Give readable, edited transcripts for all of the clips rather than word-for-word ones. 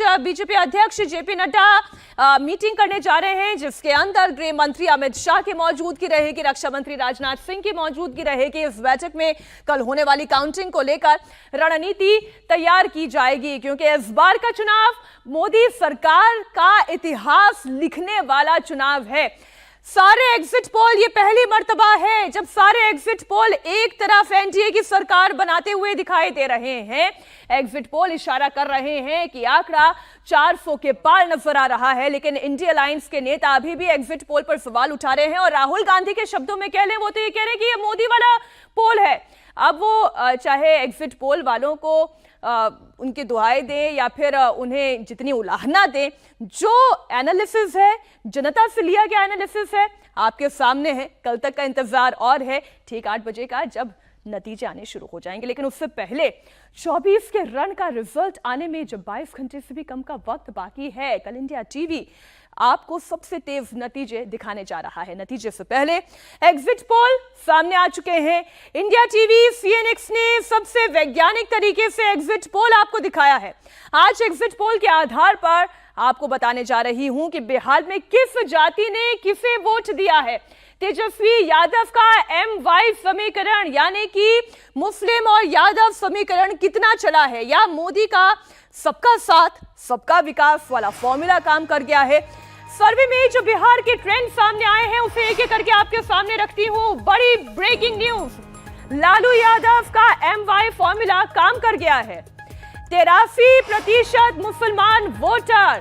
आज बीजेपी अध्यक्ष JP Nadda meeting करने जा रहे हैं, जिसके अंदर गृह मंत्री अमित शाह की मौजूदगी रहेगी, रक्षा मंत्री राजनाथ सिंह की मौजूदगी रहेगी। इस बैठक में कल होने वाली काउंटिंग को लेकर रणनीति तैयार की जाएगी, क्योंकि इस बार का चुनाव मोदी सरकार का इतिहास लिखने वाला चुनाव है। सारे एग्जिट पोल, ये पहली मर्तबा है जब सारे एग्जिट पोल एक तरफ एनडीए की सरकार बनाते हुए दिखाई दे रहे हैं। एग्जिट पोल इशारा कर रहे हैं कि आंकड़ा 400 के पार नजर आ रहा है, लेकिन इंडिया अलायंस के नेता अभी भी एग्जिट पोल पर सवाल उठा रहे हैं। और राहुल गांधी के शब्दों में कह लें, वो तो ये कह रहे हैं कि ये मोदी वाला पोल है। अब वो चाहे एग्जिट पोल वालों को उनकी दुआएं दें या फिर उन्हें जितनी उलाहना दें, जो एनालिसिस है, जनता से लिया गया एनालिसिस है, आपके सामने है। कल तक का इंतजार और है, ठीक 8 बजे का, जब नतीजे आने शुरू हो जाएंगे। लेकिन उससे पहले 24 के रन का रिजल्ट आने में जब 22 घंटे से भी कम का वक्त बाकी है, कल इंडिया टीवी आपको सबसे तेज नतीजे दिखाने जा रहा है। नतीजे से पहले एग्जिट पोल सामने आ चुके हैं। इंडिया टीवी सीएनएक्स ने सबसे वैज्ञानिक तरीके से एग्जिट पोल आपको दिखाया है। आज एग्जिट पोल के आधार पर आपको बताने जा रही हूं कि बिहार में किस जाति ने किसे वोट दिया है। तेजस्वी यादव का MY समीकरण, यानी कि मुस्लिम और यादव समीकरण कितना चला है, या मोदी का सबका साथ सबका विकास वाला फॉर्मूला काम कर गया है। सर्वे में जो बिहार के ट्रेंड सामने आए हैं, उसे एक एक करके आपके सामने रखती हूं। बड़ी ब्रेकिंग न्यूज, लालू यादव का MY फॉर्मूला काम कर गया है। 83% मुसलमान वोटर,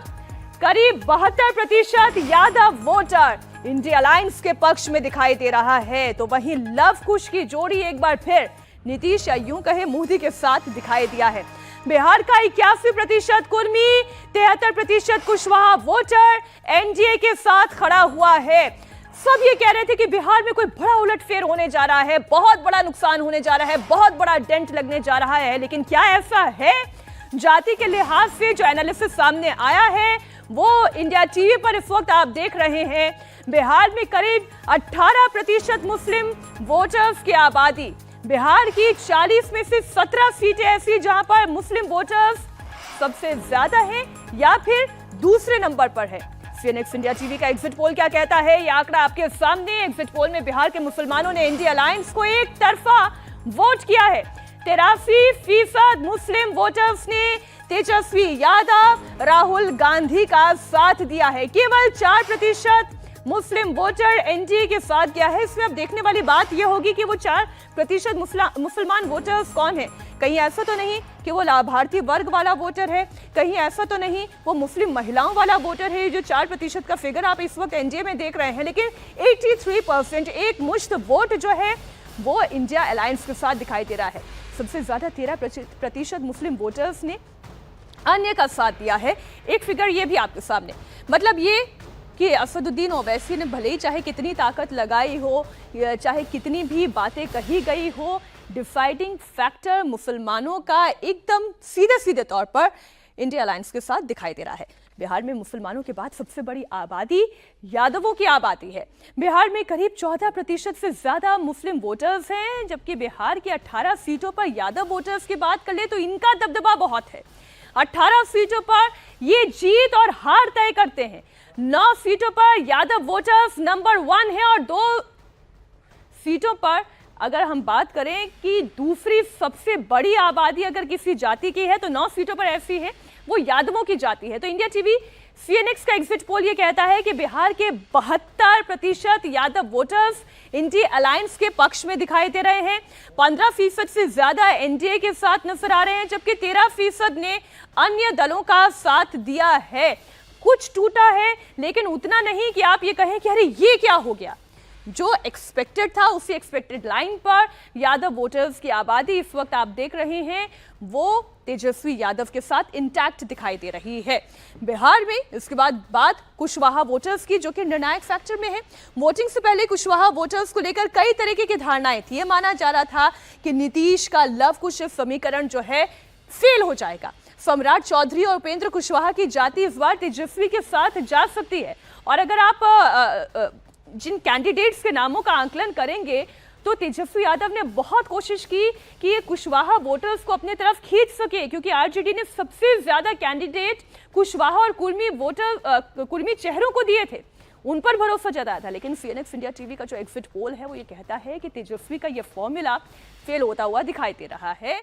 करीब 72% यादव वोटर इंडिया अलायंस के पक्ष में दिखाई दे रहा है। तो वहीं लव कुश की जोड़ी एक बार फिर नीतीश, या यूं कहे मोदी के साथ दिखाई दिया है। बिहार का 81% कुर्मी, 73% कुशवाहा वोटर एनडीए के साथ खड़ा हुआ है। सब ये कह रहे थे कि बिहार में कोई बड़ा उलटफेर होने जा रहा है, बहुत बड़ा नुकसान होने जा रहा है, बहुत बड़ा डेंट लगने जा रहा है। लेकिन क्या ऐसा है? जाति के लिहाज से जो एनालिसिस सामने आया है, वो इंडिया टीवी पर इस वक्त आप देख रहे हैं। बिहार में करीब 18% मुस्लिम वोटर्स की आबादी, बिहार की 40 में से 17 सीटें ऐसी जहां पर मुस्लिम वोटर्स सबसे ज्यादा हैं या फिर दूसरे नंबर पर है। सीएनएक्स इंडिया टीवी का एग्जिट पोल क्या कहता है, ये आंकड़ा आपके सामने। एग्जिट पोल में बिहार के मुसलमानों ने इंडिया अलायंस को एक तरफा वोट किया है। 83% मुस्लिम वोटर्स ने तेजस्वी यादव, राहुल गांधी का साथ दिया है। केवल 4% मुस्लिम वोटर एनडीए के साथ गया है। इसमें अब देखने वाली बात यह होगी कि वो 4% मुसलमान वोटर्स कौन है। कहीं ऐसा तो नहीं कि वो लाभार्थी वर्ग वाला वोटर है, कहीं ऐसा तो नहीं वो मुस्लिम महिलाओं वाला वोटर है, जो 4% का फिगर आप इस वक्त एनडीए में देख रहे हैं। लेकिन 83%, एक मुश्त वोट जो है वो इंडिया अलायंस के साथ दिखाई दे रहा है। सबसे ज्यादा 13% मुस्लिम वोटर्स ने अन्य का साथ दिया है। एक फिगर ये भी आपके सामने, मतलब ये कि असदुद्दीन ओवैसी ने भले ही चाहे कितनी ताकत लगाई हो, चाहे कितनी भी बातें कही गई हो, डिसाइडिंग फैक्टर मुसलमानों का एकदम सीधे सीधे तौर पर इंडिया अलायंस के साथ दिखाई दे रहा है। बिहार में मुसलमानों के बाद सबसे बड़ी आबादी यादवों की आबादी है। बिहार में करीब 14% से ज्यादा मुस्लिम वोटर्स हैं, जबकि बिहार की 18 सीटों पर यादव वोटर्स की बात कर ले तो इनका दबदबा बहुत है। 18 सीटों पर ये जीत और हार तय करते हैं। 9 सीटों पर यादव वोटर्स नंबर 1 है, और 2 सीटों पर अगर हम बात करें कि दूसरी सबसे बड़ी आबादी अगर किसी जाति की है, तो 9 सीटों पर ऐसी है वो यादवों की जाति है। तो इंडिया टीवी सीएनएक्स का एग्जिट पोल ये कहता है कि बिहार के 72% यादव वोटर्स इंडिया अलायंस के पक्ष में दिखाई दे रहे हैं। 15% से ज्यादा एनडीए के साथ नजर आ रहे हैं, जबकि 13% ने अन्य दलों का साथ दिया है। कुछ टूटा है, लेकिन उतना नहीं कि आप ये कहें कि अरे ये क्या हो गया। जो एक्सपेक्टेड था उसी एक्सपेक्टेड लाइन पर यादव वोटर्स की आबादी इस वक्त आप देख रहे हैं, वो तेजस्वी यादव के साथ इंटैक्ट दिखाई दे रही है बिहार में। इसके बाद बात कुशवाहा वोटर्स की, जो कि निर्णायक फैक्टर में है। वोटिंग से पहले कुशवाहा वोटर्स को लेकर कई तरीके की धारणाएं थी। यह माना जा रहा था कि नीतीश का लव कुश समीकरण जो है फेल हो जाएगा। सम्राट चौधरी और उपेंद्र कुशवाहा की जाति इस बार तेजस्वी के साथ जा सकती है। और अगर आप जिन कैंडिडेट्स के नामों का आंकलन करेंगे तो तेजस्वी यादव ने बहुत कोशिश की कि ये कुशवाहा वोटर्स को अपने तरफ खींच सके, क्योंकि आरजेडी ने सबसे ज्यादा कैंडिडेट कुशवाहा और कुर्मी चेहरों को दिए थे, उन पर भरोसा जताया था। लेकिन सीएनएक्स इंडिया टीवी का जो एग्जिट पोल है वो ये कहता है कि तेजस्वी का ये फॉर्मूला फेल होता हुआ दिखाई दे रहा है।